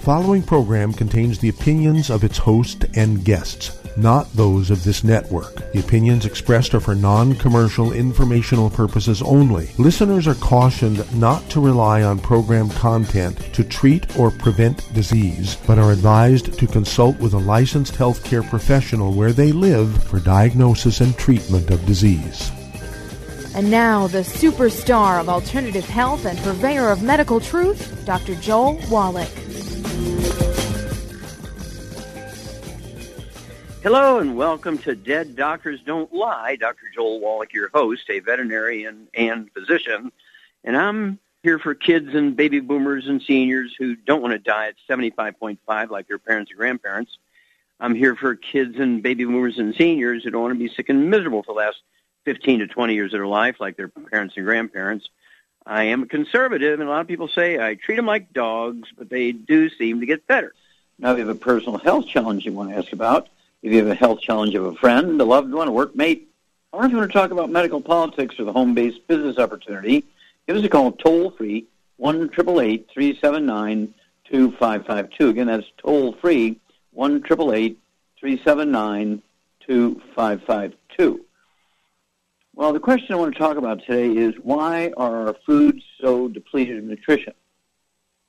following program contains the opinions of its host and guests, not those of this network. The opinions expressed are for non-commercial informational purposes only. Listeners are cautioned not to rely on program content to treat or prevent disease, but are advised to consult with a licensed healthcare professional where they live for diagnosis and treatment of disease. And now, the superstar of alternative health and purveyor of medical truth, Dr. Joel Wallach. Hello and welcome to Dead Doctors Don't Lie. Dr. Joel Wallach, your host, a veterinarian and physician. And I'm here for kids and baby boomers and seniors who don't want to die at 75.5 like their parents and grandparents. I'm here for kids and baby boomers and seniors who don't want to be sick and miserable for the last 15 to 20 years of their life like their parents and grandparents. I am a conservative, and a lot of people say I treat them like dogs, but they do seem to get better. Now, if you have a personal health challenge you want to ask about, if you have a health challenge of a friend, a loved one, a workmate, or if you want to talk about medical politics or the home-based business opportunity, give us a call toll-free, 1-888-379-2552. Again, that's toll-free, 1-888-379-2552. Well, the question I want to talk about today is, why are our foods so depleted of nutrition?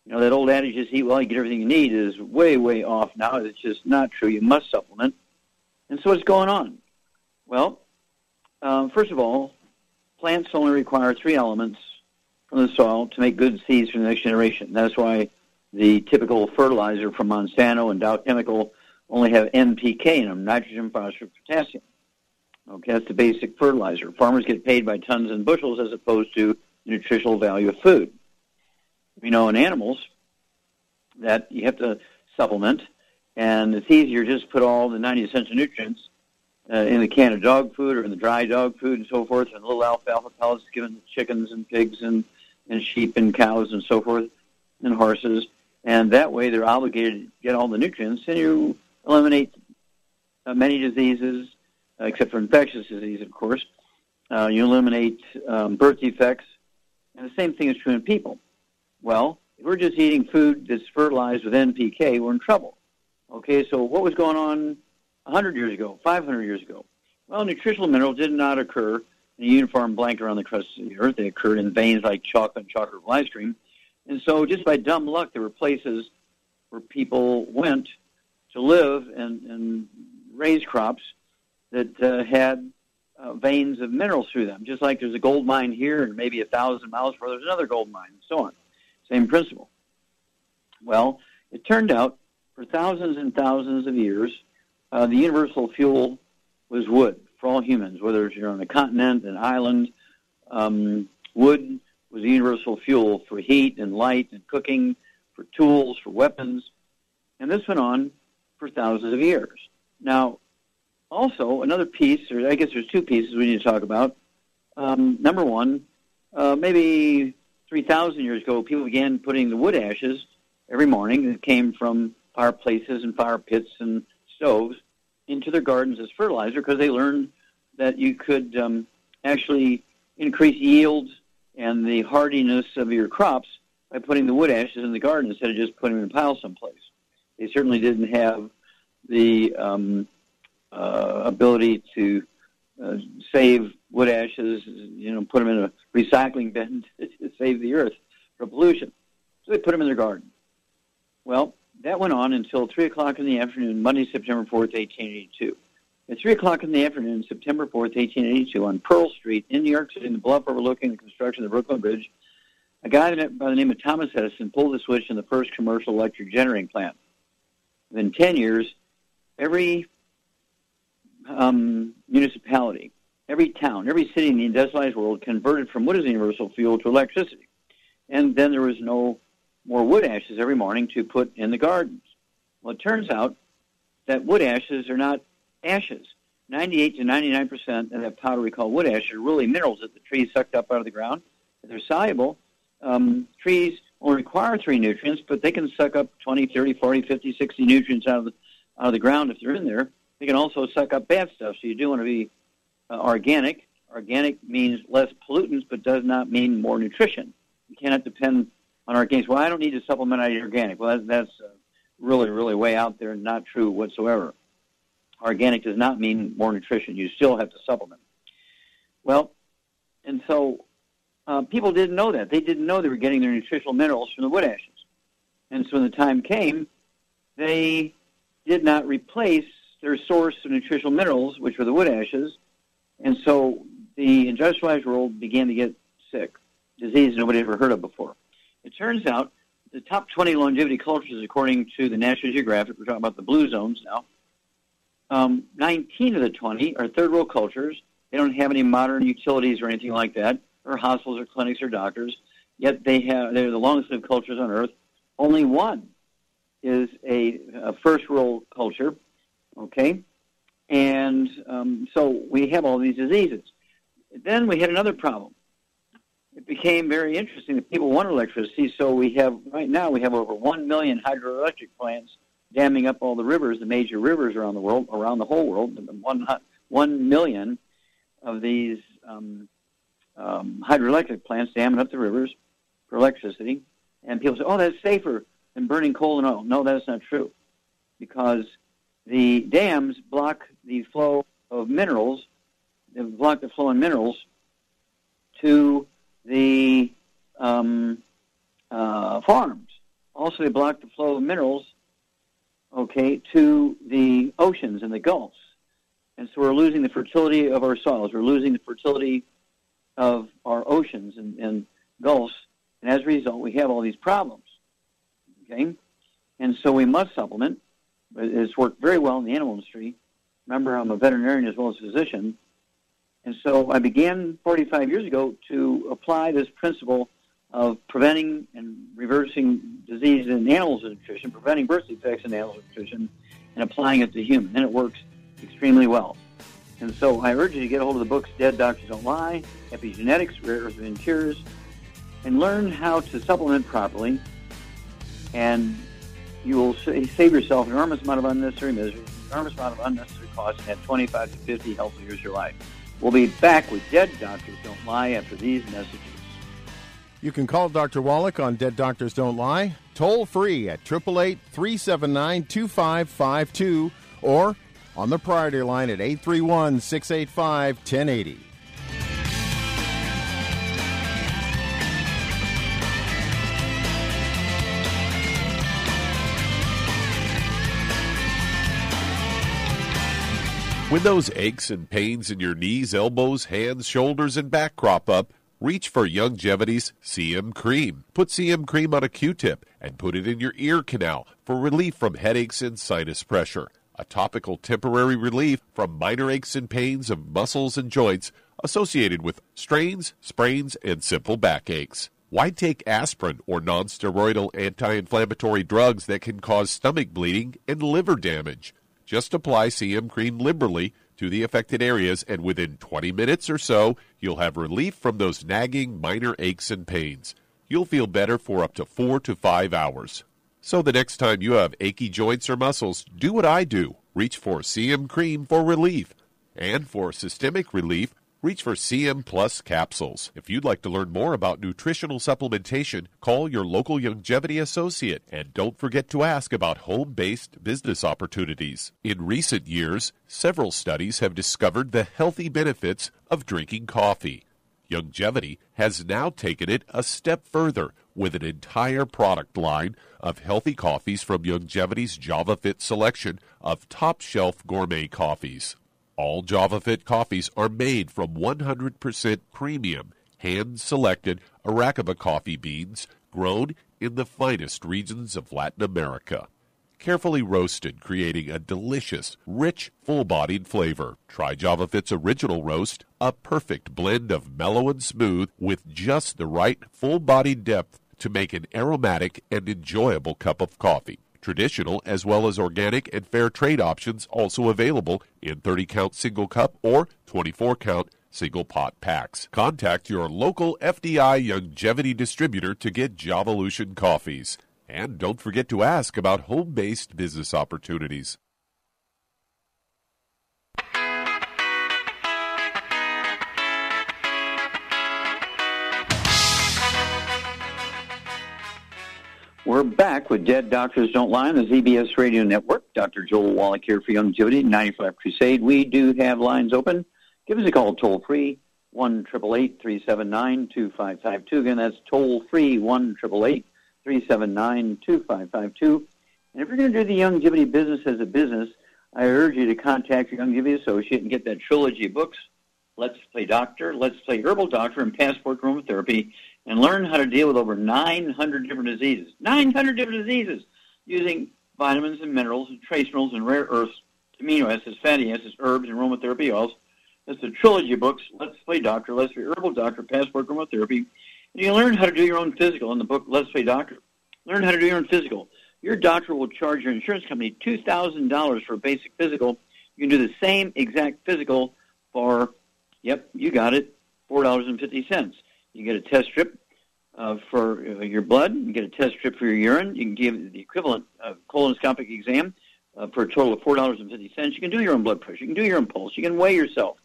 You know, that old adage, just eat well, you get everything you need, is way, way off now. It's just not true. You must supplement. And so what's going on? Well, first of all, plants only require 3 elements from the soil to make good seeds for the next generation. That's why the typical fertilizer from Monsanto and Dow Chemical only have NPK in them, nitrogen, phosphorus, potassium. Okay, that's the basic fertilizer. Farmers get paid by tons and bushels as opposed to the nutritional value of food. We know in animals that you have to supplement, and it's easier just to put all the 90 essential nutrients in the can of dog food or in the dry dog food and so forth, and little alfalfa pellets given to chickens and pigs and sheep and cows and so forth, and horses. And that way they're obligated to get all the nutrients, and you eliminate many diseases, except for infectious disease, of course. You eliminate birth defects, and the same thing is true in people. Well, if we're just eating food that's fertilized with NPK, we're in trouble. Okay, so what was going on 100 years ago, 500 years ago? Well, nutritional minerals did not occur in a uniform blanket around the crust of the earth. They occurred in veins like chocolate and chocolate ice cream. And so just by dumb luck, there were places where people went to live and raise crops that had veins of minerals through them, just like there's a gold mine here and maybe 1,000 miles further there's another gold mine, and so on. Same principle. Well, it turned out for thousands and thousands of years, the universal fuel was wood for all humans, whether you're on a continent, an island. Wood was a universal fuel for heat and light and cooking, for tools, for weapons. And this went on for thousands of years. Now, also, another piece, or I guess there's 2 pieces we need to talk about. Number one, maybe 3,000 years ago, people began putting the wood ashes every morning that came from fireplaces and fire pits and stoves into their gardens as fertilizer because they learned that you could actually increase yields and the hardiness of your crops by putting the wood ashes in the garden instead of just putting them in a pile someplace. They certainly didn't have the ability to save wood ashes, put them in a recycling bin to save the earth from pollution. So they put them in their garden. Well, that went on until 3 o'clock in the afternoon, Monday, September 4th, 1882. At 3 o'clock in the afternoon, September 4th, 1882, on Pearl Street in New York City, in the bluff overlooking the construction of the Brooklyn Bridge, a guy by the name of Thomas Edison pulled the switch in the first commercial electric generating plant. Within 10 years, every municipality, every town, every city in the industrialized world converted from wood as a universal fuel to electricity. And then there was no more wood ashes every morning to put in the gardens. Well, it turns out that wood ashes are not ashes. 98 to 99% of that powder we call wood ash are really minerals that the trees sucked up out of the ground. They're soluble. Trees only require 3 nutrients, but they can suck up 20, 30, 40, 50, 60 nutrients out of the ground if they're in there. They can also suck up bad stuff, so you do want to be organic. Organic means less pollutants, but does not mean more nutrition. You cannot depend on organics. Well, I don't need to supplement. I eat organic. Well, that's really, really way out there and not true whatsoever. Organic does not mean more nutrition. You still have to supplement. Well, and so people didn't know that. They didn't know they were getting their nutritional minerals from the wood ashes. And so when the time came, they did not replace their source of nutritional minerals, which were the wood ashes. And so the industrialized world began to get sick, disease nobody ever heard of before. It turns out the top 20 longevity cultures, according to the National Geographic, we're talking about the blue zones now, 19 of the 20 are third world cultures. They don't have any modern utilities or anything like that, or hospitals or clinics or doctors, yet they're the longest lived cultures on Earth. Only one is a first world culture, okay? And so we have all these diseases. Then we had another problem. It became very interesting that people want electricity, so right now we have over 1 million hydroelectric plants damming up all the rivers, the major rivers around the world, around the whole world. 1 million of these hydroelectric plants damming up the rivers for electricity. And people say, oh, that's safer than burning coal and oil. No, that's not true, because the dams block the flow of minerals. They block the flow of minerals to the farms. Also, they block the flow of minerals, okay, to the oceans and the gulfs. And so we're losing the fertility of our soils. We're losing the fertility of our oceans and gulfs. And as a result, we have all these problems, okay? And so we must supplement. It's worked very well in the animal industry. Remember, I'm a veterinarian as well as a physician. And so I began 45 years ago to apply this principle of preventing and reversing disease in animals and nutrition, preventing birth defects in animals and nutrition, and applying it to humans. And it works extremely well. And so I urge you to get a hold of the books Dead Doctors Don't Lie, Epigenetics, Rare Earth and Cures, and learn how to supplement properly, and you will save yourself an enormous amount of unnecessary misery, an enormous amount of unnecessary costs, and have 25 to 50 healthy years of your life. We'll be back with Dead Doctors Don't Lie after these messages. You can call Dr. Wallach on Dead Doctors Don't Lie, toll free at 888-379-2552, or on the priority line at 831-685-1080. When those aches and pains in your knees, elbows, hands, shoulders, and back crop up, reach for Youngevity's CM Cream. Put CM Cream on a Q-tip and put it in your ear canal for relief from headaches and sinus pressure. A topical temporary relief from minor aches and pains of muscles and joints associated with strains, sprains, and simple backaches. Why take aspirin or non-steroidal anti-inflammatory drugs that can cause stomach bleeding and liver damage? Just apply CM Cream liberally to the affected areas, and within 20 minutes or so, you'll have relief from those nagging minor aches and pains. You'll feel better for up to 4 to 5 hours. So the next time you have achy joints or muscles, do what I do. Reach for CM Cream for relief. And for systemic relief, reach for CM Plus capsules. If you'd like to learn more about nutritional supplementation, call your local Youngevity associate, and don't forget to ask about home-based business opportunities. In recent years, several studies have discovered the healthy benefits of drinking coffee. Youngevity has now taken it a step further with an entire product line of healthy coffees from Youngevity's JavaFit selection of top-shelf gourmet coffees. All JavaFit coffees are made from 100% premium, hand-selected Arabica coffee beans grown in the finest regions of Latin America. Carefully roasted, creating a delicious, rich, full-bodied flavor. Try JavaFit's original roast, a perfect blend of mellow and smooth with just the right full-bodied depth to make an aromatic and enjoyable cup of coffee. Traditional as well as organic and fair trade options also available in 30-count single cup or 24-count single pot packs. Contact your local FDI Youngevity distributor to get Javalution coffees. And don't forget to ask about home-based business opportunities. We're We're back with Dead Doctors Don't Lie on the ZBS Radio Network. Dr. Joel Wallach here for Longevity 95 Crusade. We do have lines open. Give us a call toll-free, 1-888-379-2552. Again, that's toll-free, 1-888-379-2552. And if you're going to do the longevity business as a business, I urge you to contact your longevity associate and get that trilogy of books, Let's Play Doctor, Let's Play Herbal Doctor, and Passport Aromatherapy, and learn how to deal with over 900 different diseases. 900 different diseases using vitamins and minerals and trace minerals and rare earths, amino acids, fatty acids, herbs, and aromatherapy oils. That's the trilogy of books, Let's Play Doctor, Let's Play Herbal Doctor, Passport Aromatherapy. And you learn how to do your own physical in the book, Let's Play Doctor. Learn how to do your own physical. Your doctor will charge your insurance company $2,000 for a basic physical. You can do the same exact physical for, yep, you got it, $4.50. You get a test strip for your blood. You get a test strip for your urine. You can give the equivalent colonoscopic exam for a total of $4.50. You can do your own blood pressure. You can do your own pulse. You can weigh yourself.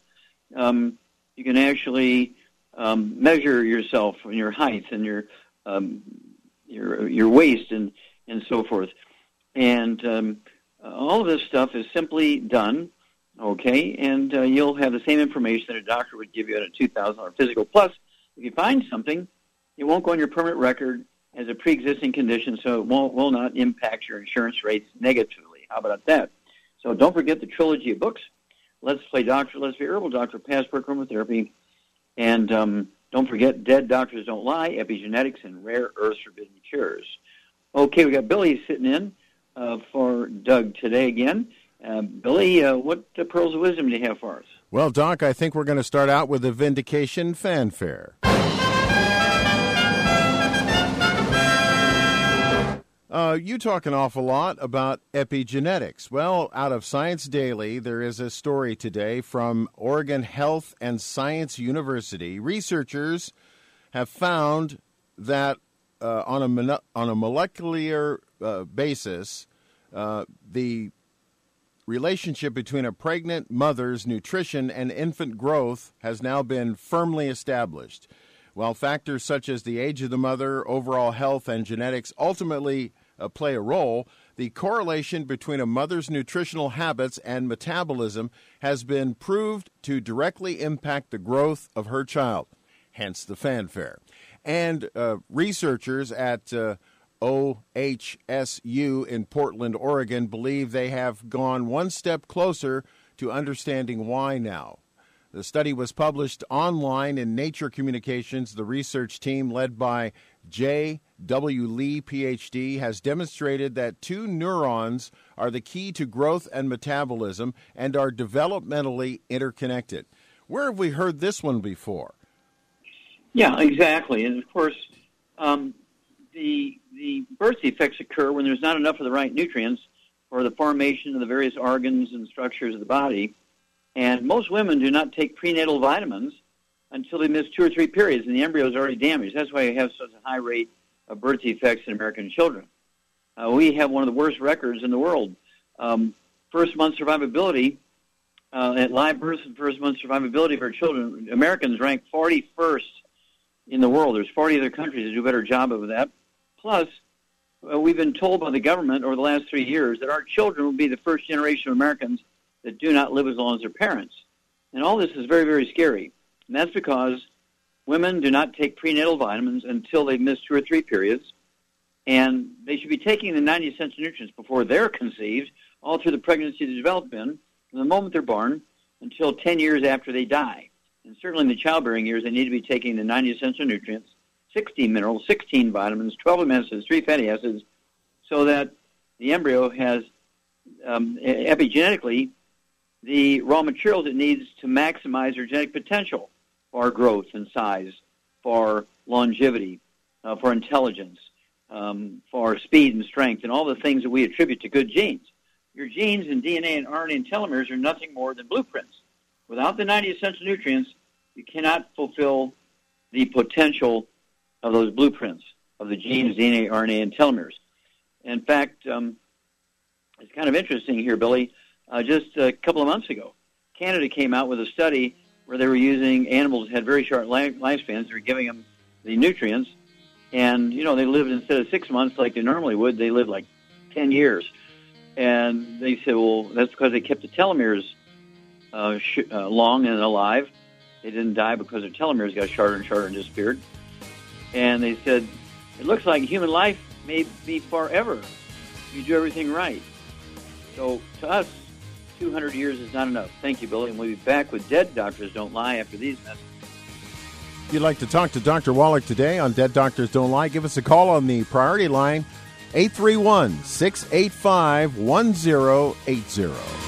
You can actually measure yourself and your height and your waist and so forth. And all of this stuff is simply done, okay, and you'll have the same information that a doctor would give you at a $2,000 physical. Plus, if you find something, it won't go on your permanent record as a pre-existing condition, so it will not impact your insurance rates negatively. How about that? So don't forget the trilogy of books, Let's Play Doctor, Let's Play Herbal Doctor, Passport Aromatherapy, and don't forget Dead Doctors Don't Lie, Epigenetics, and Rare Earths Forbidden Cures. Okay, we got Billy sitting in for Doug today again. Billy, what pearls of wisdom do you have for us? Well, Doc, I think we're going to start out with a vindication fanfare. You talk an awful lot about epigenetics. Well, out of Science Daily, there is a story today from Oregon Health and Science University. Researchers have found that on a molecular basis, the relationship between a pregnant mother's nutrition and infant growth has now been firmly established. While factors such as the age of the mother, overall health, and genetics ultimately play a role, the correlation between a mother's nutritional habits and metabolism has been proved to directly impact the growth of her child, hence the fanfare. And researchers at OHSU in Portland, Oregon, believe they have gone one step closer to understanding why now. The study was published online in Nature Communications. The research team, led by J.W. Lee, Ph.D., has demonstrated that two neurons are the key to growth and metabolism and are developmentally interconnected. Where have we heard this one before? Yeah, exactly. And, of course, the birth defects occur when there's not enough of the right nutrients for the formation of the various organs and structures of the body. And most women do not take prenatal vitamins until they miss 2 or 3 periods, and the embryo is already damaged. That's why we have such a high rate of birth defects in American children. We have one of the worst records in the world. First-month survivability, at live birth and first-month survivability of our children, Americans rank 41st in the world. There's 40 other countries that do a better job of that. Plus, we've been told by the government over the last 3 years that our children will be the first generation of Americans that do not live as long as their parents. And all this is very, very scary. And that's because women do not take prenatal vitamins until they've missed 2 or 3 periods. And they should be taking the 90 essential nutrients before they're conceived, all through the pregnancy to development, from the moment they're born until 10 years after they die. And certainly in the childbearing years, they need to be taking the 90 essential nutrients, 16 minerals, 16 vitamins, 12 amino acids, 3 fatty acids, so that the embryo has epigenetically the raw materials it needs to maximize their genetic potential for growth and size, for longevity, for intelligence, for speed and strength, and all the things that we attribute to good genes. Your genes and DNA and RNA and telomeres are nothing more than blueprints. Without the 90 essential nutrients, you cannot fulfill the potential of those blueprints of the genes, DNA, RNA, and telomeres. In fact, it's kind of interesting here, Billy. Just a couple of months ago, Canada came out with a study where they were using animals that had very short lifespans. They were giving them the nutrients, And, they lived, instead of 6 months like they normally would, they lived like 10 years. And they said, well, that's because they kept the telomeres long and alive. They didn't die because their telomeres got shorter and shorter and disappeared. And they said, it looks like human life may be forever if you do everything right. So to us, 200 years is not enough. Thank you, Billy. And we'll be back with Dead Doctors Don't Lie after these messages. If you'd like to talk to Dr. Wallach today on Dead Doctors Don't Lie, give us a call on the priority line, 831-685-1080.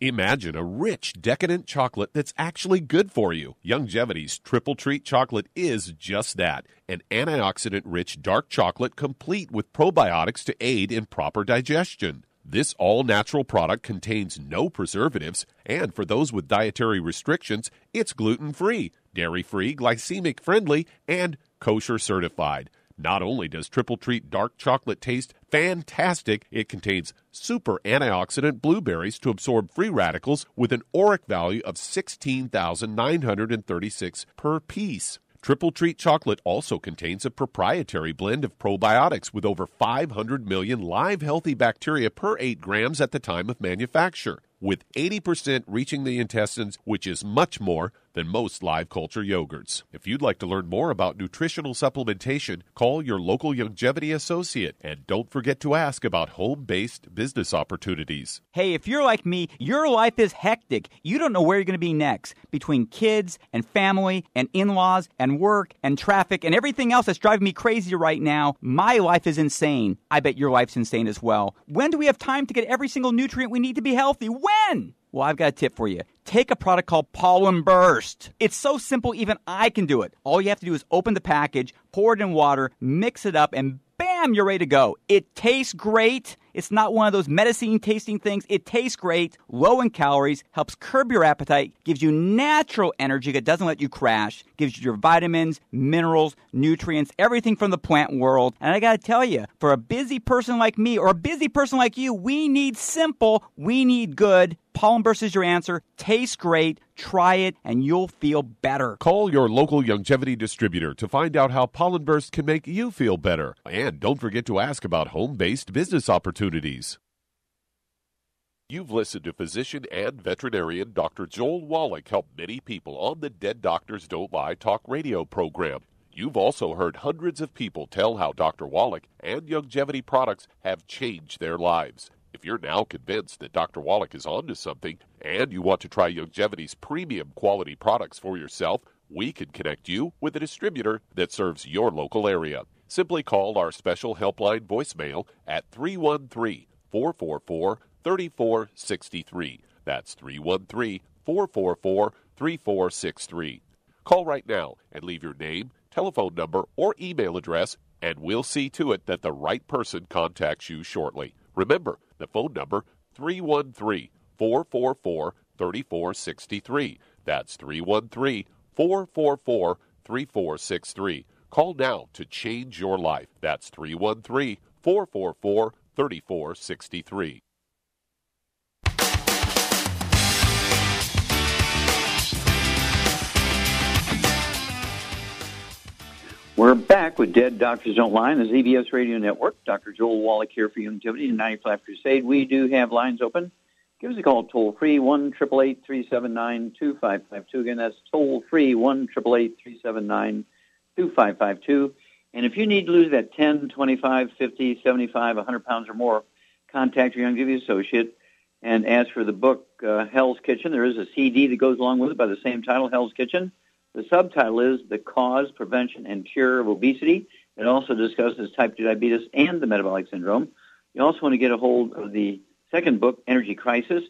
Imagine a rich, decadent chocolate that's actually good for you. Youngevity's Triple Treat chocolate is just that, an antioxidant-rich dark chocolate complete with probiotics to aid in proper digestion. This all-natural product contains no preservatives, and for those with dietary restrictions, it's gluten-free, dairy-free, glycemic-friendly, and kosher certified. Not only does Triple Treat dark chocolate taste fantastic, it contains super antioxidant blueberries to absorb free radicals with an ORAC value of 16,936 per piece. Triple Treat chocolate also contains a proprietary blend of probiotics with over 500 million live healthy bacteria per 8 grams at the time of manufacture, with 80% reaching the intestines, which is much more than most live culture yogurts. If you'd like to learn more about nutritional supplementation, call your local Youngevity associate, and don't forget to ask about home-based business opportunities. Hey, if you're like me, your life is hectic. You don't know where you're going to be next. Between kids and family and in-laws and work and traffic and everything else that's driving me crazy right now, my life is insane. I bet your life's insane as well. When do we have time to get every single nutrient we need to be healthy? When? Well, I've got a tip for you. Take a product called Pollen Burst. It's so simple, even I can do it. All you have to do is open the package, pour it in water, mix it up, and bam, you're ready to go. It tastes great. It's not one of those medicine-tasting things. It tastes great, low in calories, helps curb your appetite, gives you natural energy that doesn't let you crash, gives you your vitamins, minerals, nutrients, everything from the plant world. And I got to tell you, for a busy person like me or a busy person like you, we need simple, we need good. Pollen Burst is your answer. Tastes great. Try it, and you'll feel better. Call your local Youngevity distributor to find out how Pollen Burst can make you feel better. And don't forget to ask about home-based business opportunities. You've listened to physician and veterinarian Dr. Joel Wallach help many people on the Dead Doctors Don't Lie talk radio program. You've also heard hundreds of people tell how Dr. Wallach and Youngevity products have changed their lives. If you're now convinced that Dr. Wallach is onto something and you want to try Youngevity's premium quality products for yourself, we can connect you with a distributor that serves your local area. Simply call our special helpline voicemail at 313-444-3463. That's 313-444-3463. Call right now and leave your name, telephone number, or email address, and we'll see to it that the right person contacts you shortly. Remember, the phone number, 313-444-3463. That's 313-444-3463. Call now to change your life. That's 313-444-3463. We're back with Dead Doctors Don't Lie on the ZBS Radio Network. Dr. Joel Wallach here for Youngevity and 95 Crusade. We do have lines open. Give us a call toll-free, 1-888-379-2552. Again, that's toll-free, 1-888-379-2552. And if you need to lose that 10, 25, 50, 75, 100 pounds or more, contact your Youngevity associate and ask for the book, Hell's Kitchen. There is a CD that goes along with it by the same title, Hell's Kitchen. The subtitle is The Cause, Prevention, and Cure of Obesity. It also discusses type 2 diabetes and the metabolic syndrome. You also want to get a hold of the second book, Energy Crisis,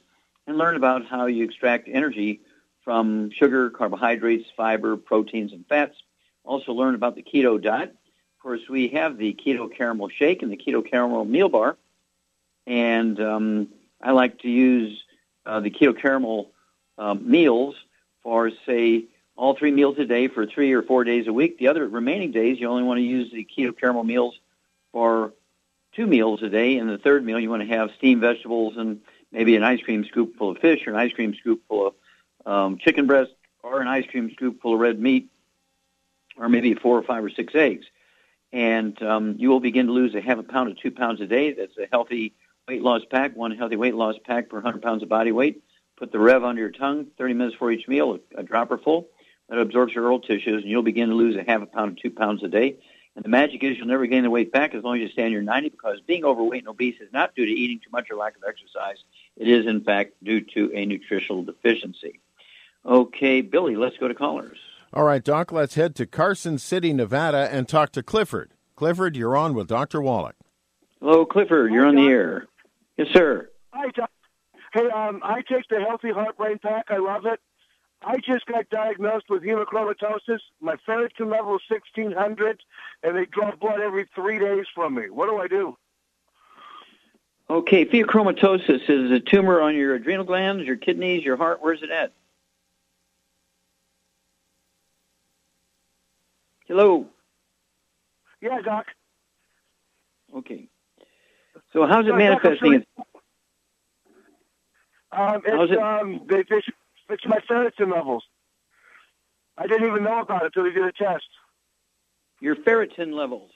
and learn about how you extract energy from sugar, carbohydrates, fiber, proteins, and fats. Also learn about the keto diet. Of course, we have the keto caramel shake and the keto caramel meal bar. And I like to use the keto caramel meals for, say, all 3 meals a day for 3 or 4 days a week. The other remaining days, you only want to use the keto caramel meals for 2 meals a day. And the third meal, you want to have steamed vegetables and maybe an ice cream scoop full of fish or an ice cream scoop full of chicken breast or an ice cream scoop full of red meat or maybe 4 or 5 or 6 eggs. And you will begin to lose a half a pound to 2 pounds a day. That's a healthy weight loss pack, one healthy weight loss pack per 100 pounds of body weight. Put the Rev under your tongue, 30 minutes for each meal, a dropper full. That absorbs your oral tissues, and you'll begin to lose a half a pound to 2 pounds a day. And the magic is you'll never gain the weight back as long as you stay on your 90, because being overweight and obese is not due to eating too much or lack of exercise. It is, in fact, due to a nutritional deficiency. Okay, Billy, let's go to callers. All right, Doc, let's head to Carson City, Nevada, and talk to Clifford. Clifford, you're on with Dr. Wallach. Hello, Clifford. You're on the air. Yes, sir. Hi, Doc. Hey, I take the Healthy Heart Brain Pack. I love it. I just got diagnosed with hemochromatosis. My ferritin level is 1,600, and they draw blood every 3 days from me. What do I do? Okay, pheochromatosis is a tumor on your adrenal glands, your kidneys, your heart. Where's it at? Hello? Yeah, Doc. Okay. So how's it manifesting? It's my ferritin levels. I didn't even know about it until they did a test. Your ferritin levels?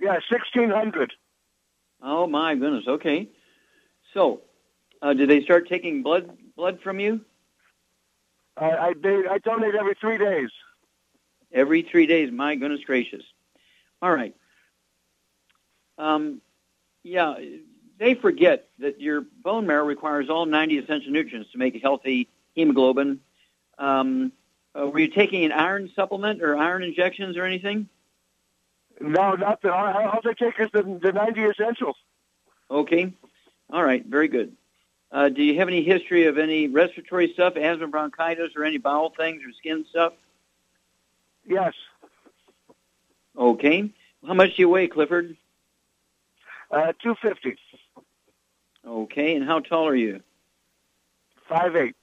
Yeah, 1,600. Oh, my goodness. Okay. So, did they start taking blood from you? I donate every 3 days. Every 3 days. My goodness gracious. All right. Yeah, they forget that your bone marrow requires all 90 essential nutrients to make a healthy hemoglobin. Were you taking an iron supplement or iron injections or anything? No, nothing. All they take is the 90 essentials. Okay. All right. Very good. Do you have any history of any respiratory stuff, asthma, bronchitis, or any bowel things or skin stuff? Yes. Okay. How much do you weigh, Clifford? 250. Okay. And how tall are you? 5'8".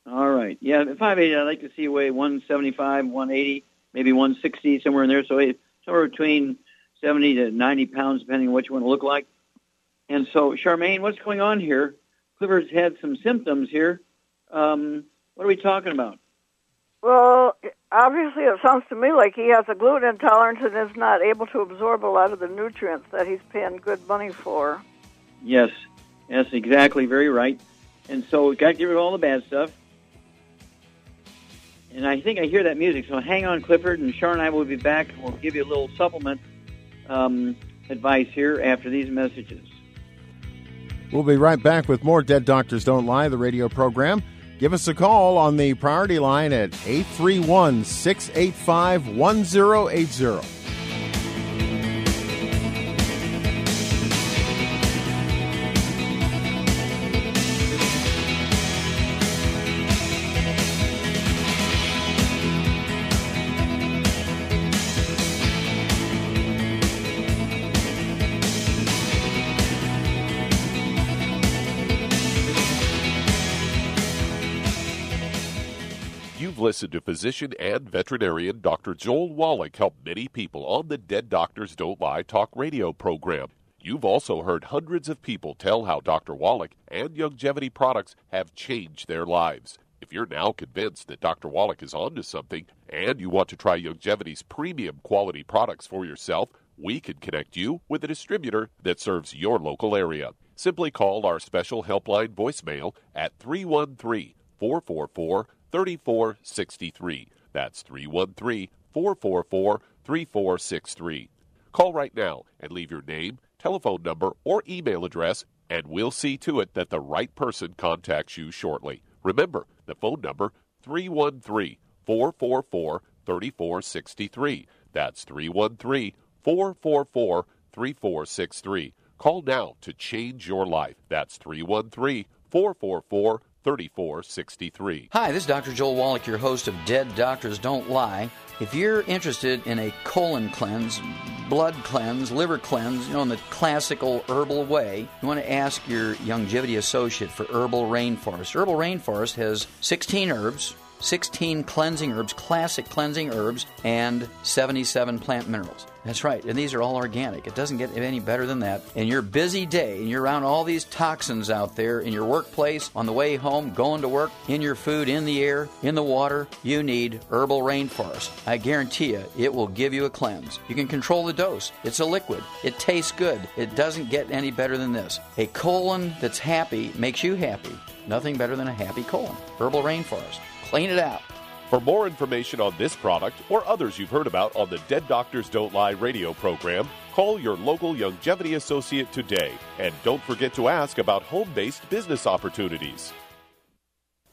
All right. Yeah, 5'8", I'd like to see you weigh 175, 180, maybe 160, somewhere in there. So somewhere between 70 to 90 pounds, depending on what you want to look like. And so, Charmaine, what's going on here? Clifford's had some symptoms here. What are we talking about? Well, obviously it sounds to me like he has a gluten intolerance and is not able to absorb a lot of the nutrients that he's paying good money for. Yes, exactly, very right. And so we've got to get rid of all the bad stuff. And I think I hear that music, so hang on, Clifford, and Char and I will be back, and we'll give you a little supplement advice here after these messages. We'll be right back with more Dead Doctors Don't Lie, the radio program. Give us a call on the priority line at 831-685-1080. Listen to physician and veterinarian Dr. Joel Wallach help many people on the Dead Doctors Don't Lie talk radio program. You've also heard hundreds of people tell how Dr. Wallach and Youngevity products have changed their lives. If you're now convinced that Dr. Wallach is onto something and you want to try Youngevity's premium quality products for yourself, we can connect you with a distributor that serves your local area. Simply call our special helpline voicemail at 313-444-3463. That's 313-444-3463. Call right now and leave your name, telephone number, or email address, and we'll see to it that the right person contacts you shortly. Remember, the phone number, 313-444-3463. That's 313-444-3463. Call now to change your life. That's 313-444-3463. 3463. Hi, this is Dr. Joel Wallach, your host of Dead Doctors Don't Lie. If you're interested in a colon cleanse, blood cleanse, liver cleanse, in the classical herbal way, you want to ask your Longevity associate for Herbal Rainforest. Herbal Rainforest has 16 herbs, 16 cleansing herbs, classic cleansing herbs, and 77 plant minerals. That's right, and these are all organic. It doesn't get any better than that. In your busy day, and you're around all these toxins out there, in your workplace, on the way home, going to work, in your food, in the air, in the water, you need Herbal Rainforest. I guarantee you, it will give you a cleanse. You can control the dose. It's a liquid. It tastes good. It doesn't get any better than this. A colon that's happy makes you happy. Nothing better than a happy colon. Herbal Rainforest. Clean it out. For more information on this product or others you've heard about on the Dead Doctors Don't Lie radio program, call your local Longevity associate today. And don't forget to ask about home-based business opportunities.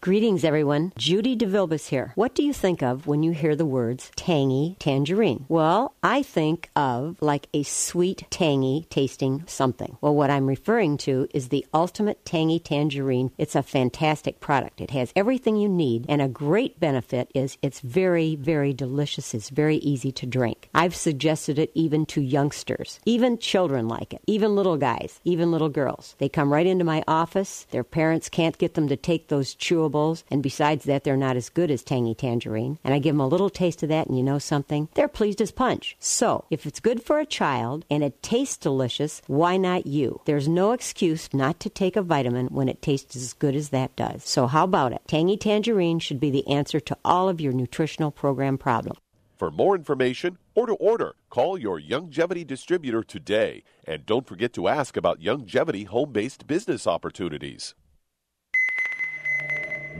Greetings, everyone. Judy DeVilbus here. What do you think of when you hear the words tangy tangerine? Well, I think of like a sweet, tangy tasting something. Well, what I'm referring to is the Ultimate Tangy Tangerine. It's a fantastic product. It has everything you need, and a great benefit is it's very, very delicious. It's very easy to drink. I've suggested it even to youngsters. Even children like it. Even little guys. Even little girls. They come right into my office. Their parents can't get them to take those chewables, and besides that, they're not as good as Tangy Tangerine. And I give them a little taste of that, and you know something? They're pleased as punch. So, if it's good for a child and it tastes delicious, why not you? There's no excuse not to take a vitamin when it tastes as good as that does. So how about it? Tangy Tangerine should be the answer to all of your nutritional program problems. For more information or to order, call your Longevity distributor today. And don't forget to ask about Longevity home-based business opportunities.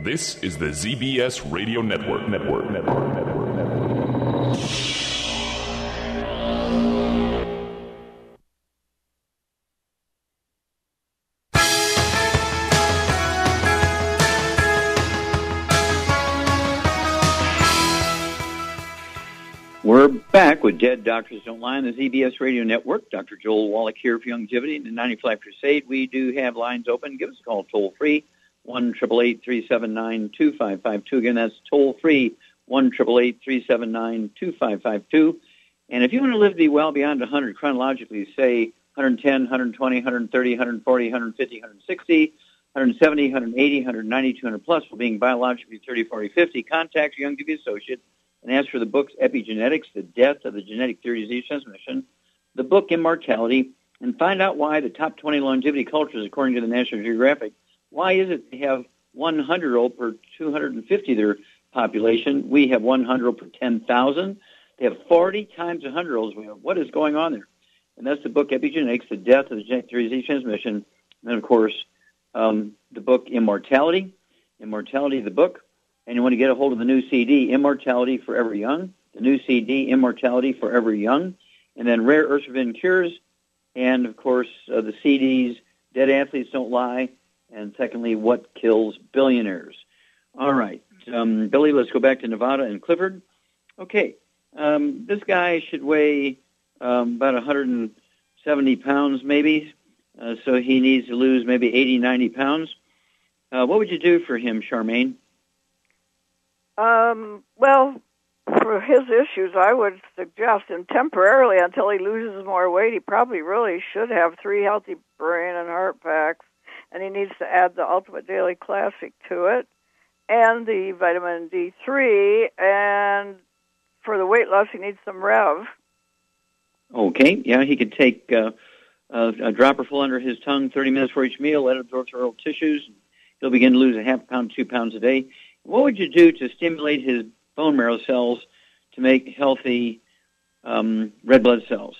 This is the ZBS Radio Network. We're back with Dead Doctors Don't Lie on the ZBS Radio Network. Dr. Joel Wallach here for Longevity and the 95 Crusade. We do have lines open. Give us a call toll-free. 1-888-379-2552. Again, that's toll-free, 1-888-379-2552. And if you want to live to be well beyond 100 chronologically, say 110, 120, 130, 140, 150, 160, 170, 180, 190, 200 plus, while being biologically 30, 40, 50, contact your Longevity associate and ask for the books Epigenetics, The Death of the Genetic Theory of Disease Transmission, the book Immortality, and find out why the top 20 longevity cultures, according to the National Geographic, why is it they have 100-year-old per 250 of their population? We have 100 per 10,000. They have 40 times 100-year-olds. What is going on there? And that's the book Epigenetics, The Death of the Genetic Theory of Disease Transmission. And then, of course, the book Immortality, the book. And you want to get a hold of the new CD, Immortality Forever Young, the new CD, Immortality Forever Young, and then Rare Earths Forbidden Cures, and, of course, the CDs, Dead Athletes Don't Lie, and secondly, What Kills Billionaires. All right, Billy, let's go back to Nevada and Clifford. Okay, this guy should weigh about 170 pounds maybe, so he needs to lose maybe 80, 90 pounds. What would you do for him, Charmaine? Well, for his issues, I would suggest him temporarily until he loses more weight. He probably really should have 3 healthy brain and heart packs. And he needs to add the Ultimate Daily Classic to it, and the vitamin D3, and for the weight loss, he needs some Rev. Okay, yeah, he could take a dropper full under his tongue 30 minutes for each meal, let it absorb through oral tissues. He'll begin to lose a half pound, 2 pounds a day. What would you do to stimulate his bone marrow cells to make healthy red blood cells?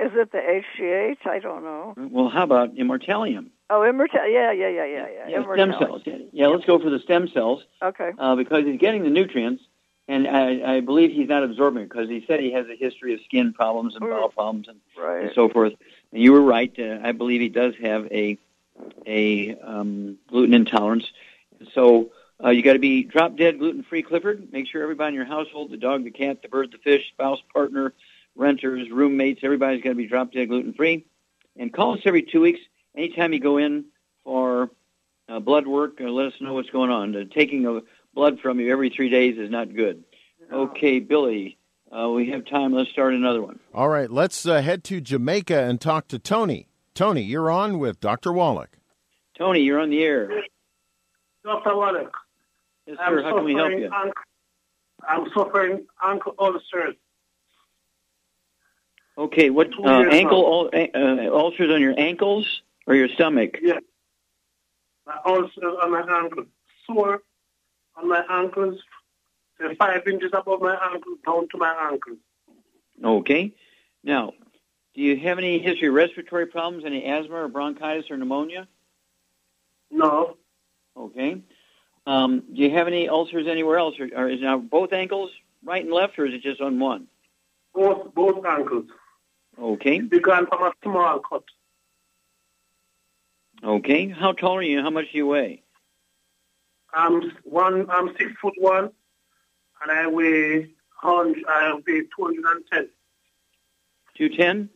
Is it the HGH? I don't know. Well, how about Immortalium? Oh, yeah. Stem cells. Yeah, let's go for the stem cells. Okay. Because he's getting the nutrients, and I believe he's not absorbing it because he said he has a history of skin problems and bowel problems and so forth. And you were right. I believe he does have a gluten intolerance. So you got to be drop-dead gluten-free, Clifford. Make sure everybody in your household, the dog, the cat, the bird, the fish, spouse, partner, renters, roommates, everybody's got to be drop-dead gluten-free. And call us every 2 weeks. Anytime you go in for blood work. Let us know what's going on. Taking blood from you every 3 days is not good. Okay, Billy, we have time. Let's start another one. All right, let's head to Jamaica and talk to Tony. Tony, you're on with Dr. Wallach. Tony, you're on the air. Dr. Wallach. Yes, sir. How can we help you? I'm suffering ankle ulcers. Okay, what ankle ulcers on your ankles or your stomach? Yeah, my ulcers on my ankles, sore on my ankles. They're 5 inches above my ankles, down to my ankles. Okay. Now, do you have any history of respiratory problems, any asthma or bronchitis or pneumonia? No. Okay. Do you have any ulcers anywhere else, or is it now both ankles, right and left, or is it just on one? Both ankles. Okay. Began from a small cut. Okay. How tall are you? How much do you weigh? I'm 6'1", and I weigh 210. 210?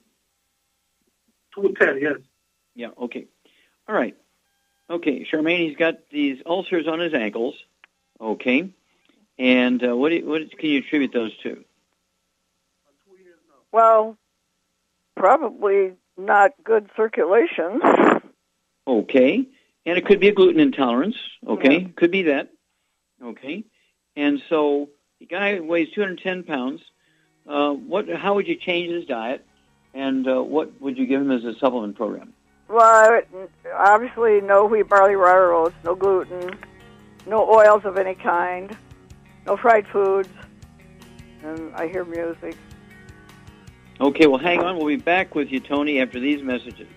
210, yes. Yeah. Okay. All right. Okay, Charmaine, he's got these ulcers on his ankles. Okay. And what can you attribute those to? Well, probably not good circulation. Okay. And it could be a gluten intolerance. Okay. Yeah. Could be that. Okay. And so the guy weighs 210 pounds. How would you change his diet? And what would you give him as a supplement program? Well, obviously no wheat, barley, rye, oats, no gluten, no oils of any kind, no fried foods, and I hear music. Okay, well, hang on. We'll be back with you, Tony, after these messages.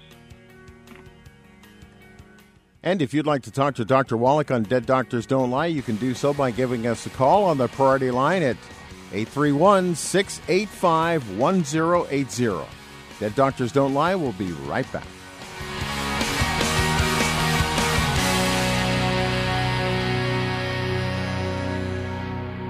And if you'd like to talk to Dr. Wallach on Dead Doctors Don't Lie, you can do so by giving us a call on the priority line at 831-685-1080. Dead Doctors Don't Lie. We'll be right back.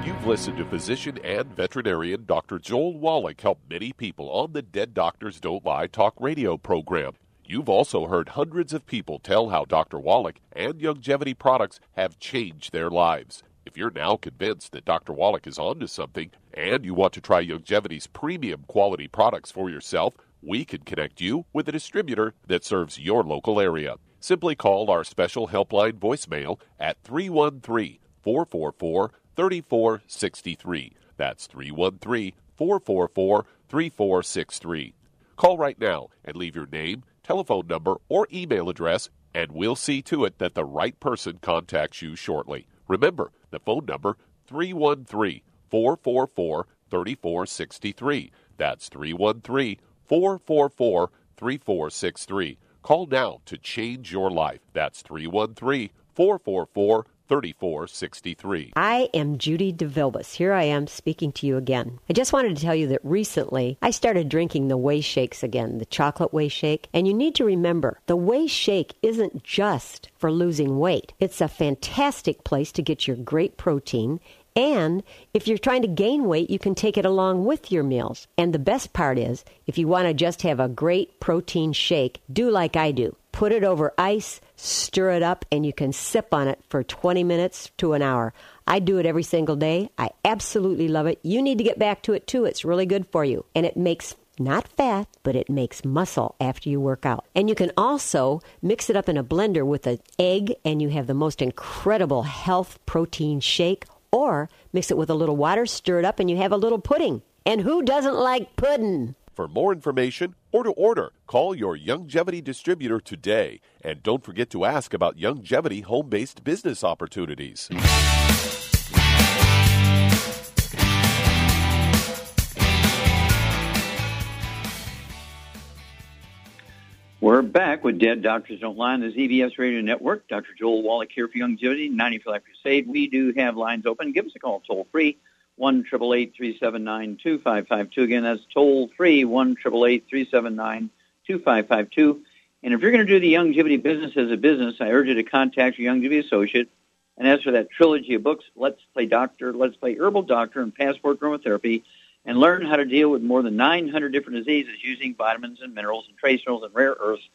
You've listened to physician and veterinarian Dr. Joel Wallach help many people on the Dead Doctors Don't Lie talk radio program. You've also heard hundreds of people tell how Dr. Wallach and Youngevity products have changed their lives. If you're now convinced that Dr. Wallach is onto something and you want to try Youngevity's premium quality products for yourself, we can connect you with a distributor that serves your local area. Simply call our special helpline voicemail at 313-444-3463. That's 313-444-3463. Call right now and leave your name, telephone number, or email address, and we'll see to it that the right person contacts you shortly. Remember, the phone number, 313-444-3463. That's 313-444-3463. Call now to change your life. That's 313-444-3463. 3463. I am Judy DeVilbus. Here I am speaking to you again. I just wanted to tell you that recently I started drinking the Whey Shakes again, the chocolate Whey Shake. And you need to remember, the Whey Shake isn't just for losing weight. It's a fantastic place to get your great protein. And if you're trying to gain weight, you can take it along with your meals. And the best part is, if you want to just have a great protein shake, do like I do. Put it over ice, stir it up, and you can sip on it for 20 minutes to an hour. I do it every single day. I absolutely love it. You need to get back to it, too. It's really good for you. And it makes not fat, but it makes muscle after you work out. And you can also mix it up in a blender with an egg, and you have the most incredible health protein shake. Or mix it with a little water, stir it up, and you have a little pudding. And who doesn't like pudding? For more information or to order, call your Youngevity distributor today. And don't forget to ask about Youngevity home-based business opportunities. We're back with Dead Doctors Don't Lie on the ZBS Radio Network. Dr. Joel Wallach here for Youngevity, 90 for Life Crusade. We do have lines open. Give us a call toll-free, 1-888-379-2552. Again, that's toll-free, 1-888-379-2552. And if you're going to do the Youngevity business as a business, I urge you to contact your Youngevity associate and ask for that trilogy of books, Let's Play Doctor, Let's Play Herbal Doctor, and Passport Aromatherapy, and learn how to deal with more than 900 different diseases using vitamins and minerals and trace minerals and rare earths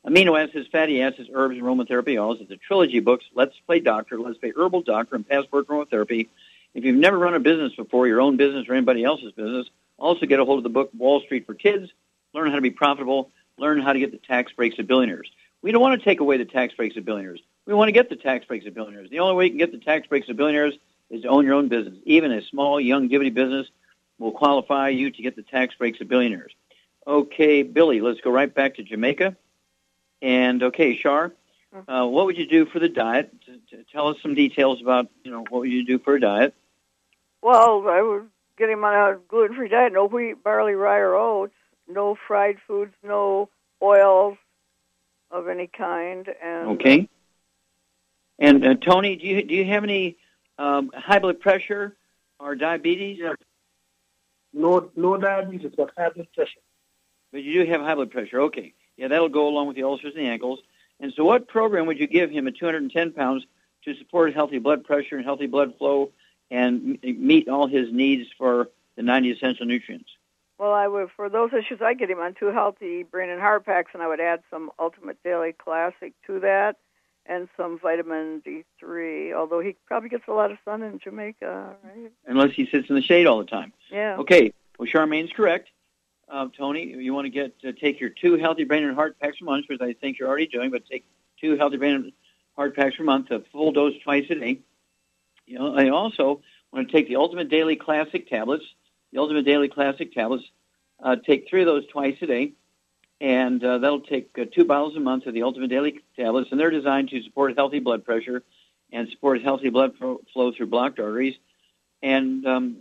amino acids, fatty acids, herbs, and aromatherapy oils. It's a trilogy books, Let's Play Doctor, Let's Play Herbal Doctor, and Passport Aromatherapy. If you've never run a business before, your own business or anybody else's business, also get a hold of the book Wall Street for Kids. Learn how to be profitable. Learn how to get the tax breaks of billionaires. We don't want to take away the tax breaks of billionaires. We want to get the tax breaks of billionaires. The only way you can get the tax breaks of billionaires is to own your own business. Even a small, young, giving business will qualify you to get the tax breaks of billionaires. Okay, Billy, let's go right back to Jamaica. And, okay, Shar, what would you do for the diet? Tell us some details about, what would you do for a diet? Well, I would get him on a gluten-free diet, no wheat, barley, rye, or oats, no fried foods, no oils of any kind. And okay. And, Tony, do you have any high blood pressure or diabetes? Yes. No diabetes, but high blood pressure. But you do have high blood pressure. Okay. Yeah, that'll go along with the ulcers and the ankles. And so what program would you give him at 210 pounds to support healthy blood pressure and healthy blood flow and meet all his needs for the 90 essential nutrients? Well, I would, for those issues, I'd get him on 2 healthy brain and heart packs, and I would add some Ultimate Daily Classic to that and some vitamin D3, although he probably gets a lot of sun in Jamaica, right? Unless he sits in the shade all the time. Yeah. Okay. Well, Charmaine's correct. Tony, you want to take your 2 healthy brain and heart packs a month, which I think you're already doing, but take 2 healthy brain and heart packs per month, a full dose twice a day. I also want to take the Ultimate Daily Classic tablets. The Ultimate Daily Classic tablets, take 3 of those twice a day, and that'll take 2 bottles a month of the Ultimate Daily tablets, and they're designed to support healthy blood pressure and support healthy blood flow through blocked arteries. And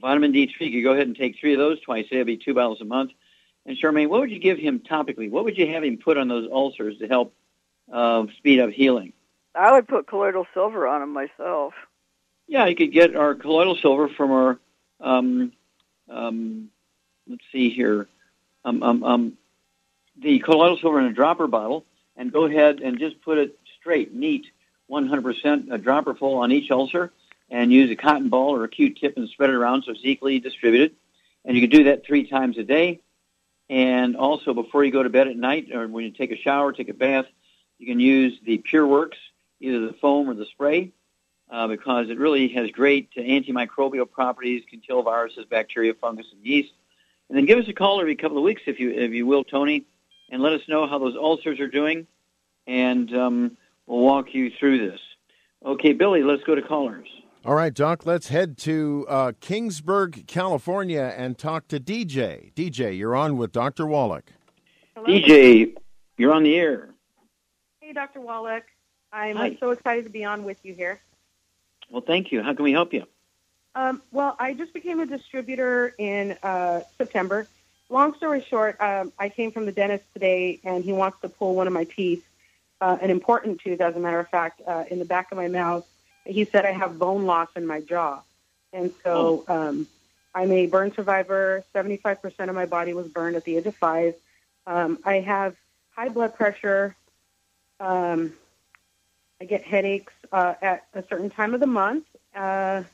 vitamin D3, you could go ahead and take 3 of those twice a day. It'll be 2 bottles a month. And Charmaine, what would you give him topically? What would you have him put on those ulcers to help speed up healing? I would put colloidal silver on him myself. Yeah, you could get our colloidal silver from our, let's see here, the colloidal silver in a dropper bottle, and go ahead and just put it straight, neat, 100% a dropper full on each ulcer, and use a cotton ball or a Q-tip and spread it around so it's equally distributed. And you can do that 3 times a day. And also before you go to bed at night or when you take a shower, take a bath, you can use the Pure Works, either the foam or the spray, because it really has great antimicrobial properties, can kill viruses, bacteria, fungus, and yeast. And then give us a call every couple of weeks, if you will, Tony, and let us know how those ulcers are doing, and we'll walk you through this. Okay, Billy, let's go to callers. All right, Doc, let's head to Kingsburg, California, and talk to DJ. DJ, you're on with Dr. Wallach. Hello. DJ, you're on the air. Hey, Dr. Wallach. I'm so excited to be on with you here. Well, thank you. How can we help you? Well, I just became a distributor in September. Long story short, I came from the dentist today, and he wants to pull one of my teeth, an important tooth, as a matter of fact, in the back of my mouth. He said I have bone loss in my jaw. And so I'm a burn survivor. 75% of my body was burned at the age of 5. I have high blood pressure. I get headaches at a certain time of the month. And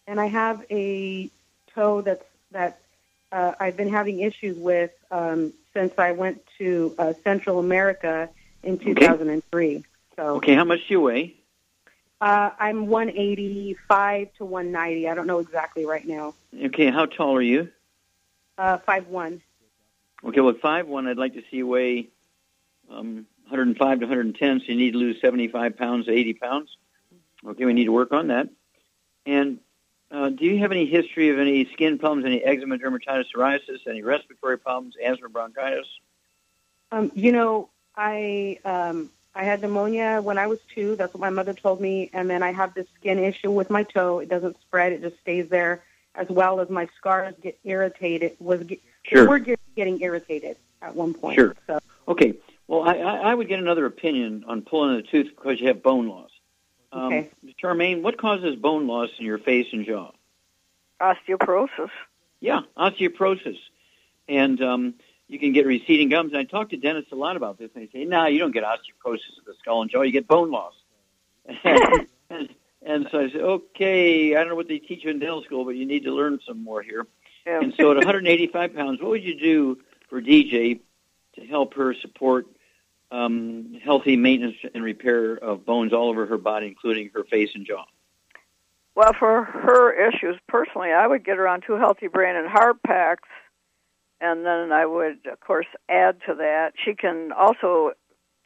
I have a toe that I've been having issues with since I went to Central America in 2003. Okay. So, how much do you weigh? I'm 185 to 190. I don't know exactly right now. Okay, how tall are you? 5'1". Okay, well, 5'1", I'd like to see you weigh 105 to 110, so you need to lose 75 pounds to 80 pounds. Okay, we need to work on that. And do you have any history of any skin problems, any eczema, dermatitis, psoriasis, any respiratory problems, asthma, bronchitis? I had pneumonia when I was 2. That's what my mother told me. And then I have this skin issue with my toe. It doesn't spread. It just stays there, as well as my scars get irritated. They were getting irritated at one point. Sure. So. Okay. Well, I would get another opinion on pulling a tooth because you have bone loss. Okay. Charmaine, what causes bone loss in your face and jaw? Osteoporosis. Yeah, osteoporosis. And you can get receding gums. And I talk to dentists a lot about this, and they say, no, you don't get osteoporosis of the skull and jaw. You get bone loss. and so I say, okay, I don't know what they teach you in dental school, but you need to learn some more here. Yeah. And so at 185 pounds, what would you do for DJ to help her support healthy maintenance and repair of bones all over her body, including her face and jaw? Well, for her issues, personally, I would get her on 2 healthy brain and heart packs, and then I would, of course, add to that. She can also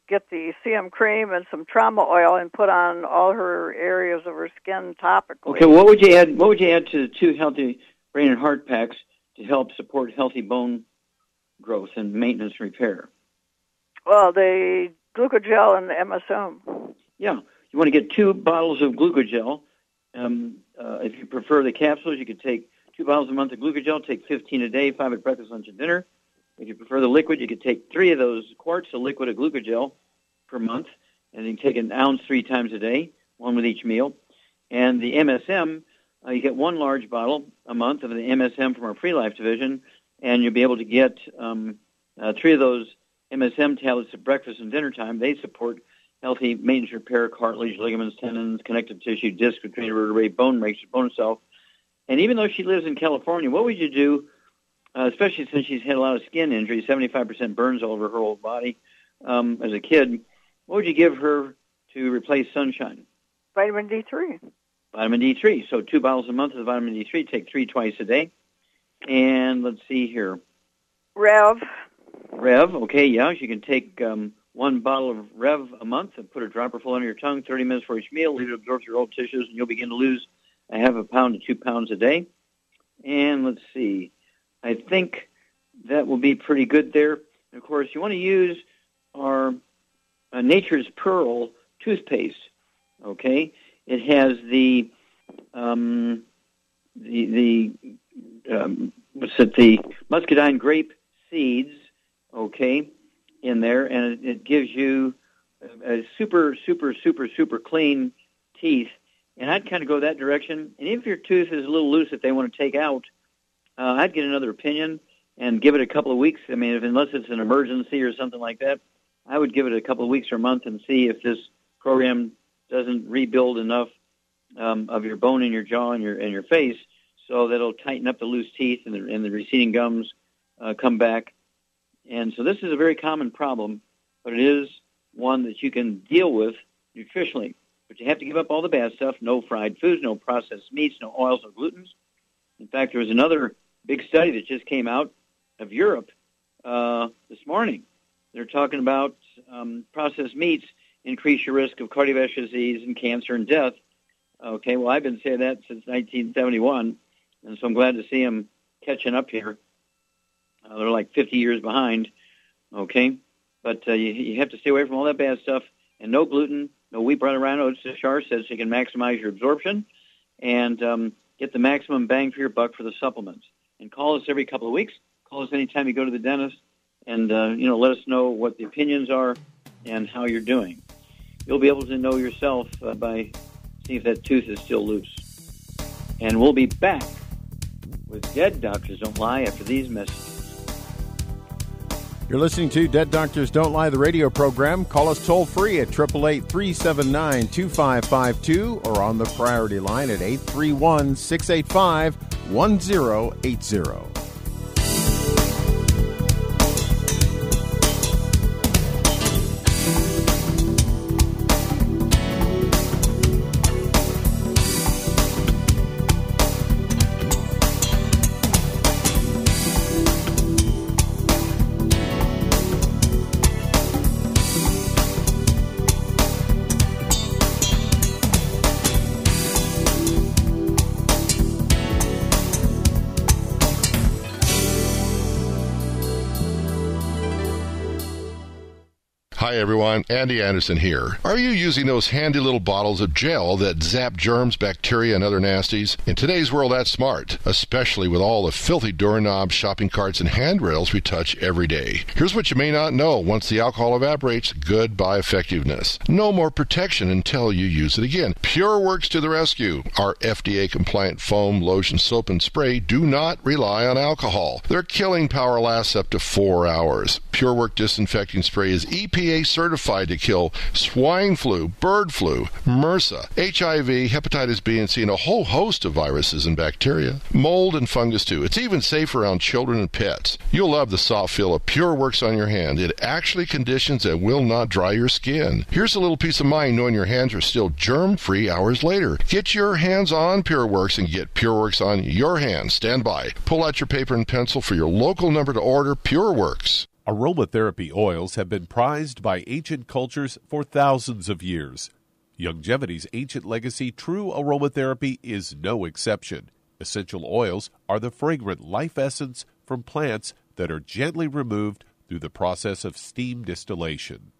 get the CM cream and some trauma oil and put on all her areas of her skin topically. Okay, what would you add? What would you add to the 2 healthy brain and heart packs to help support healthy bone growth and maintenance and repair? Well, the glucogel and the MSM. Yeah, you want to get 2 bottles of glucogel. If you prefer the capsules, you could take 2 bottles a month of glucogel, take 15 a day, 5 at breakfast, lunch, and dinner. If you prefer the liquid, you could take 3 of those quarts of liquid of glucogel per month, and you can take an ounce 3 times a day, 1 with each meal. And the MSM, you get 1 large bottle a month of the MSM from our Pre-Life division, and you'll be able to get 3 of those MSM tablets at breakfast and dinner time. They support healthy maintenance, repair, cartilage, ligaments, tendons, connective tissue, disc, between vertebrae, bone matrix, bone itself. And even though she lives in California, what would you do, especially since she's had a lot of skin injuries, 75% burns all over her whole body as a kid, what would you give her to replace sunshine? Vitamin D3. Vitamin D3. So 2 bottles a month of vitamin D3. Take 3 twice a day. And let's see here. Rev. Okay, yeah. She can take 1 bottle of Rev a month and put a dropper full under your tongue, 30 minutes for each meal. Leave it absorb your old tissues, and you'll begin to lose a half a pound to 2 pounds a day. And let's see. I think that will be pretty good there. And of course, you want to use our Nature's Pearl toothpaste. Okay, it has the muscadine grape seeds. Okay, in there, and it gives you a super clean teeth. And I'd kind of go that direction. And if your tooth is a little loose that they want to take out, I'd get another opinion and give it a couple of weeks. I mean, unless it's an emergency or something like that, I would give it a couple of weeks or a month and see if this program doesn't rebuild enough of your bone in your jaw and your face, so that it'll tighten up the loose teeth and the receding gums come back. And so this is a very common problem, but it is one that you can deal with nutritionally. But you have to give up all the bad stuff: no fried foods, no processed meats, no oils, no glutens. In fact, there was another big study that just came out of Europe this morning. They're talking about processed meats increase your risk of cardiovascular disease and cancer and death. Okay, well, I've been saying that since 1971, and so I'm glad to see them catching up here. They're like 50 years behind, okay? But you have to stay away from all that bad stuff, and no gluten, no wheat, bran, rhino, oats, char, says you can maximize your absorption and get the maximum bang for your buck for the supplements. And call us every couple of weeks. Call us anytime you go to the dentist, and let us know what the opinions are and how you're doing. You'll be able to know yourself by seeing if that tooth is still loose. And we'll be back with Dead Doctors Don't Lie after these messages. You're listening to Dead Doctors Don't Lie, the radio program. Call us toll-free at 888-379-2552 or on the priority line at 831-685-1080. Hi everyone, Andy Anderson here. Are you using those handy little bottles of gel that zap germs, bacteria, and other nasties? In today's world, that's smart, especially with all the filthy doorknobs, shopping carts, and handrails we touch every day. Here's what you may not know. Once the alcohol evaporates, goodbye effectiveness. No more protection until you use it again. Pure Works to the rescue. Our FDA-compliant foam, lotion, soap, and spray do not rely on alcohol. Their killing power lasts up to 4 hours. Pure Work disinfecting spray is EPA FDA certified to kill swine flu, bird flu, MRSA, HIV, hepatitis B and C, and a whole host of viruses and bacteria. Mold and fungus too. It's even safe around children and pets. You'll love the soft feel of Pure Works on your hand. It actually conditions and will not dry your skin. Here's a little peace of mind knowing your hands are still germ-free hours later. Get your hands on Pure Works and get Pure Works on your hands. Stand by. Pull out your paper and pencil for your local number to order Pure Works. Aromatherapy oils have been prized by ancient cultures for thousands of years. Longevity's ancient legacy, True Aromatherapy, is no exception. Essential oils are the fragrant life essence from plants that are gently removed through the process of steam distillation.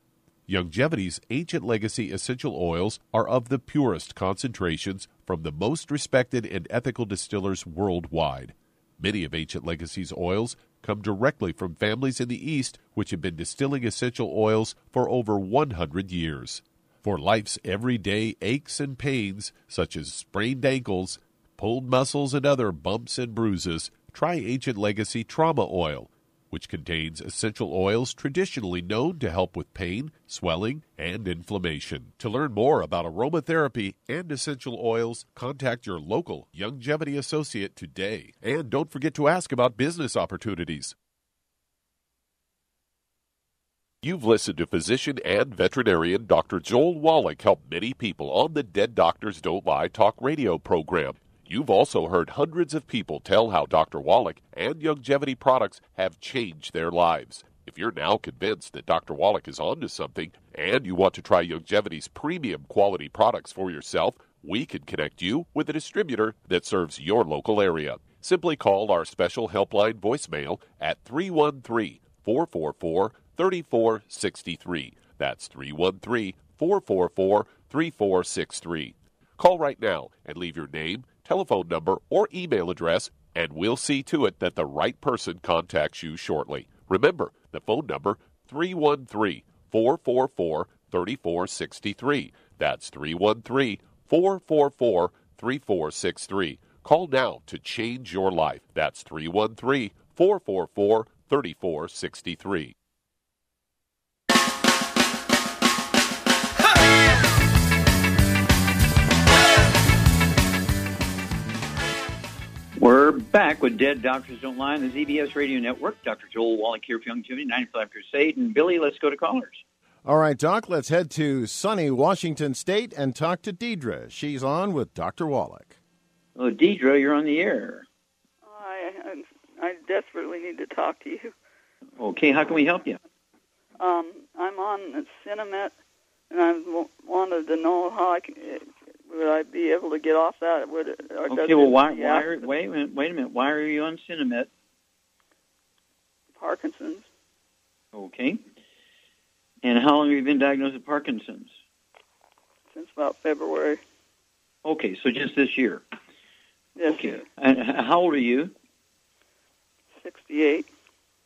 Longevity's ancient legacy essential oils are of the purest concentrations from the most respected and ethical distillers worldwide. Many of Ancient Legacy's oils come directly from families in the East which have been distilling essential oils for over 100 years. For life's everyday aches and pains, such as sprained ankles, pulled muscles, and other bumps and bruises, try Ancient Legacy Trauma Oil, which contains essential oils traditionally known to help with pain, swelling, and inflammation. To learn more about aromatherapy and essential oils, contact your local Longevity associate today. And don't forget to ask about business opportunities. You've listened to physician and veterinarian Dr. Joel Wallach help many people on the Dead Doctors Don't Lie talk radio program. You've also heard hundreds of people tell how Dr. Wallach and Longevity products have changed their lives. If you're now convinced that Dr. Wallach is onto something and you want to try Longevity's premium quality products for yourself, we can connect you with a distributor that serves your local area. Simply call our special helpline voicemail at 313-444-3463. That's 313-444-3463. Call right now and leave your name, telephone number, or email address, and we'll see to it that the right person contacts you shortly. Remember, the phone number, 313-444-3463. That's 313-444-3463. Call now to change your life. That's 313-444-3463. We're back with Dead Doctors Don't Lie on the ZBS Radio Network. Dr. Joel Wallach here for Longevity, 95 Crusade. And Billy, let's go to callers. All right, Doc, let's head to sunny Washington State and talk to Deidre. She's on with Dr. Wallach. Well, Deidre, you're on the air. I desperately need to talk to you. Okay, how can we help you? I'm on the Cinemet, and I wanted to know how would I be able to get off that? Wait a minute. Why are you on Cinemet? Parkinson's. Okay. And how long have you been diagnosed with Parkinson's? Since about February. Okay, so just this year. Yes, year. And how old are you? 68.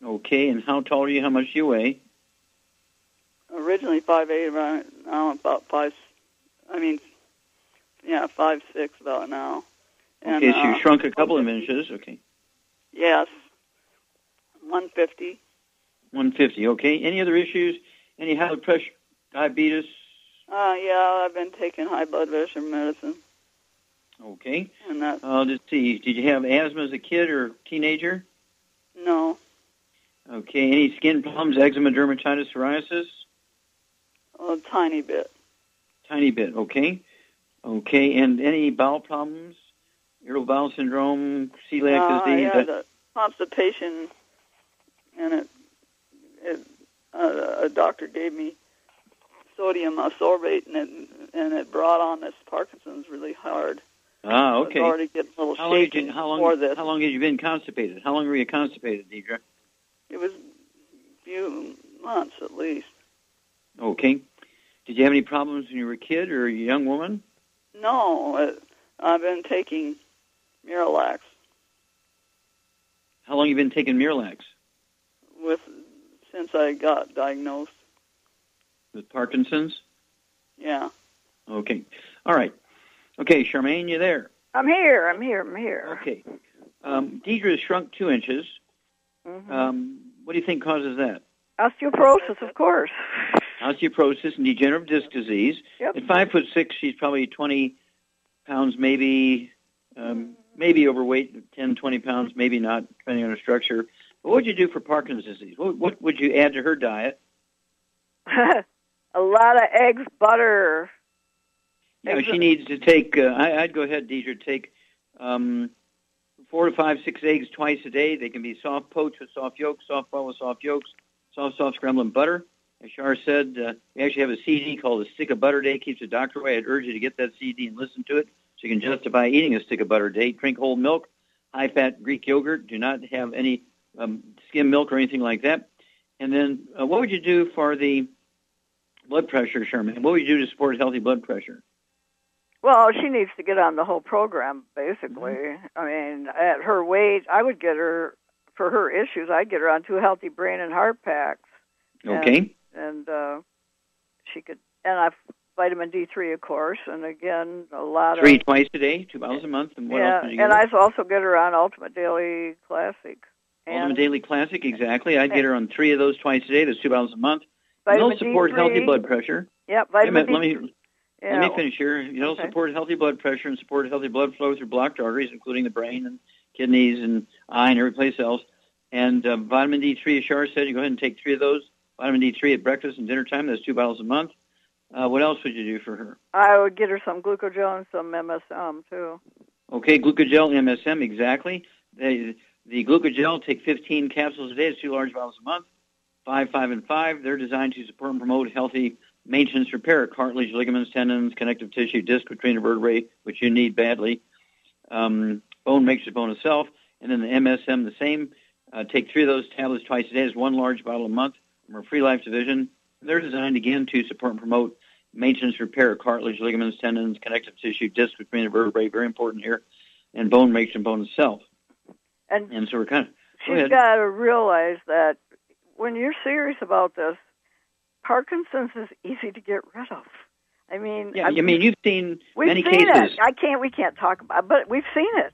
Okay, and how tall are you? How much do you weigh? Originally 5'8", now I'm about 5'6" about now. And, okay, so you shrunk a couple of inches. Okay. Yes. 150. 150. Okay. Any other issues? Any high blood pressure, diabetes? Yeah, I've been taking high blood pressure medicine. Okay. And that. Let's see. Did you have asthma as a kid or teenager? No. Okay. Any skin problems, eczema, dermatitis, psoriasis? A tiny bit. Tiny bit. Okay. Okay. And any bowel problems? Irritable bowel syndrome, celiac disease? I had a constipation, and a doctor gave me sodium sorbate, and it brought on this Parkinson's really hard. Ah, okay. I was already getting a little shaky before this. How long have you been constipated? How long were you constipated, Deidre? It was a few months at least. Okay. Did you have any problems when you were a kid or a young woman? No, I've been taking Miralax. How long have you been taking Miralax? Since I got diagnosed. With Parkinson's? Yeah. Okay. All right. Okay, Charmaine, you there? I'm here. Okay. Deidre shrunk 2 inches. Mm-hmm. What do you think causes that? Osteoporosis, of course. osteoporosis and degenerative disc disease. Yep. At 5'6", she's probably 20 pounds, maybe overweight, 10, 20 pounds, maybe not, depending on her structure. But what would you do for Parkinson's disease? What would you add to her diet? A lot of eggs, butter. Yeah, she needs to take, I'd go ahead, Deidre, take 4 to 5, 6 eggs twice a day. They can be soft poached with soft yolks, soft boiled with soft yolks, soft scrambled in butter. As Shar said, we actually have a CD called A Stick of Butter Day. Keeps the doctor away. I'd urge you to get that CD and listen to it so you can justify eating a stick of butter a day. Drink whole milk, high-fat Greek yogurt. Do not have any skim milk or anything like that. And then what would you do for the blood pressure, Sherman? What would you do to support healthy blood pressure? Well, she needs to get on the whole program, basically. Mm-hmm. I mean, at her weight, I would get her, for her issues, I'd get her on 2 healthy brain and heart packs. Okay. And she could, and I've vitamin D3, of course, and again, a lot 3 twice a day, 2 bottles a month, and what else would you get her? And I also get her on Ultimate Daily Classic. Ultimate Daily Classic, exactly. I'd get her on 3 of those twice a day. That's 2 bottles a month. Vitamin They'll support D3. Healthy blood pressure. Yep, vitamin D3. Let me finish here. It'll support healthy blood pressure and support healthy blood flow through blocked arteries, including the brain and kidneys and eye and every place else. And vitamin D3, as Shar said, you go ahead and take 3 of those. Vitamin D3 at breakfast and dinner time. That's 2 bottles a month. What else would you do for her? I would get her some glucogel and some MSM, too. Okay, glucogel, MSM, exactly. The glucogel, take 15 capsules a day. It's 2 large bottles a month. 5, 5, and 5. They're designed to support and promote healthy maintenance repair, cartilage, ligaments, tendons, connective tissue, disc between the vertebrae, which you need badly. Bone makes the bone itself. And then the MSM, the same. Take 3 of those tablets twice a day. It's 1 large bottle a month from our Free Life division. They're designed, again, to support and promote maintenance repair, cartilage, ligaments, tendons, connective tissue, disc between the vertebrae, very important here, and bone makes the bone itself. And so we're kind of... She's got to realize that when you're serious about this, Parkinson's is easy to get rid of. I mean... Yeah, you've seen many cases. We can't talk about it, but we've seen it.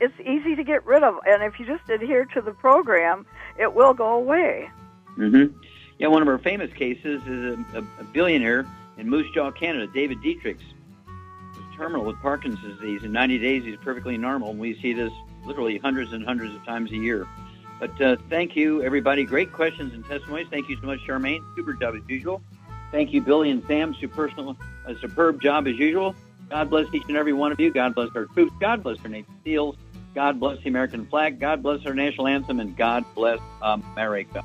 It's easy to get rid of, and if you just adhere to the program, it will go away. Mm-hmm. Yeah, one of our famous cases is a billionaire in Moose Jaw, Canada, David Dietrich, was terminal with Parkinson's disease. In 90 days, he's perfectly normal, and we see this literally hundreds and hundreds of times a year. But thank you, everybody. Great questions and testimonies. Thank you so much, Charmaine. Super job as usual. Thank you, Billy and Sam. A superb job as usual. God bless each and every one of you. God bless our troops. God bless our Navy SEALs. God bless the American flag. God bless our national anthem. And God bless America.